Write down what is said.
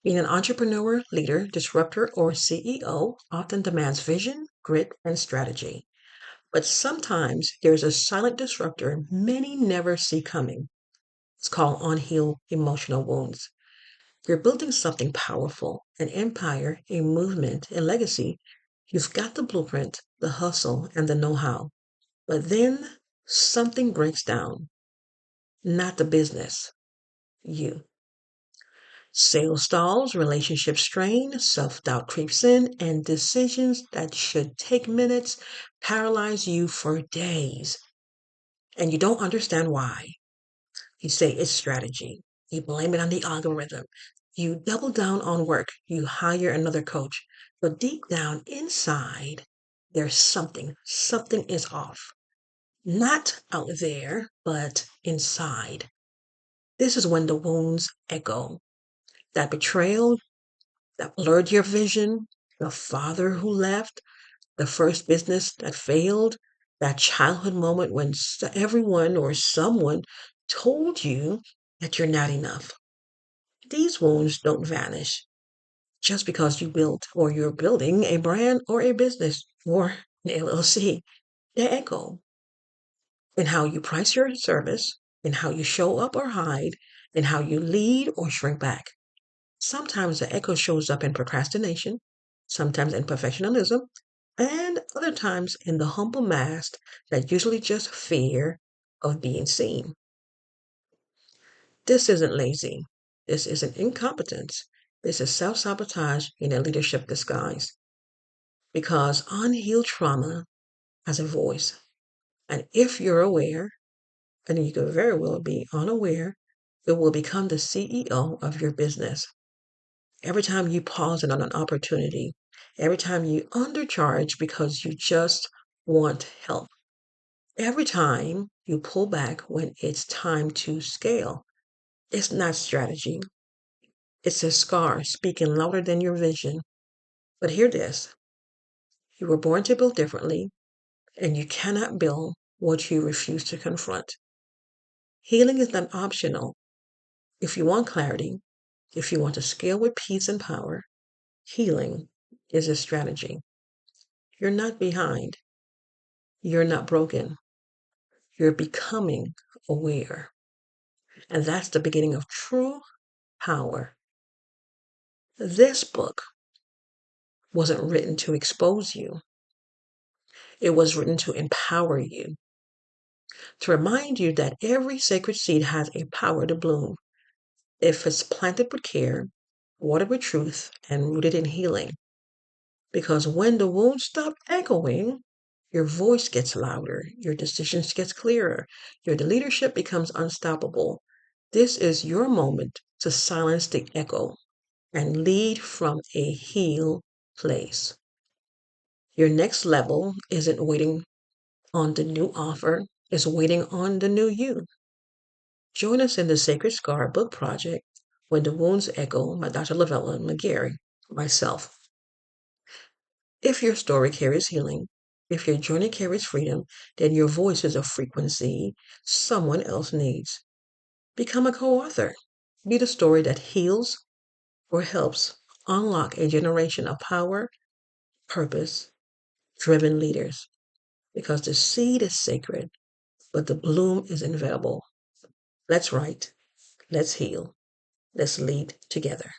Being an entrepreneur, leader, disruptor, or CEO often demands vision, grit, and strategy. But sometimes there's a silent disruptor many never see coming. It's called unhealed emotional wounds. You're building something powerful, an empire, a movement, a legacy. You've got the blueprint, the hustle, and the know how. But then something breaks down, not the business, you. Sales stalls, relationships strain, self doubt creeps in, and decisions that should take minutes paralyze you for days. And you don't understand why. You say it's strategy. You blame it on the algorithm. You double down on work. You hire another coach. But deep down inside, there's something. Something is off. Not out there, but inside. This is when the wounds echo. That betrayal that blurred your vision, the father who left, the first business that failed, that childhood moment when everyone or someone told you that you're not enough. These wounds don't vanish just because you built or you're building a brand or a business or an LLC. They echo in how you price your service, in how you show up or hide, in how you lead or shrink back. Sometimes the echo shows up in procrastination, sometimes in perfectionism, and other times in the humble mask that usually just fear of being seen. This isn't lazy. This isn't incompetence. This is self sabotage in a leadership disguise. Because unhealed trauma has a voice. And if you're aware, and you could very well be unaware, it will become the CEO of your business. Every time you pause on an opportunity, every time you undercharge because you just want help, every time you pull back when it's time to scale, it's not strategy. It's a scar speaking louder than your vision. But hear this, you were born to build differently, and you cannot build what you refuse to confront. Healing is not optional. If you want clarity, if you want to scale with peace and power, healing is a strategy. You're not behind. You're not broken. You're becoming aware. And that's the beginning of true power. This book wasn't written to expose you. It was written to empower you, to remind you that every sacred seed has a power to bloom if it's planted with care, watered with truth, and rooted in healing. Because when the wounds stop echoing, your voice gets louder, your decisions get clearer, your leadership becomes unstoppable. This is your moment to silence the echo and lead from a healed place. Your next level isn't waiting on the new offer, it's waiting on the new you. Join us in the Sacred Scar book project When the Wounds Echo by Dr. Lovella Mogere, myself. If your story carries healing, if your journey carries freedom, then your voice is a frequency someone else needs. Become a co-author. Be the story that heals or helps unlock a generation of power, purpose, driven leaders. Because the seed is sacred, but the bloom is inevitable. Let's write. Let's heal. Let's lead together.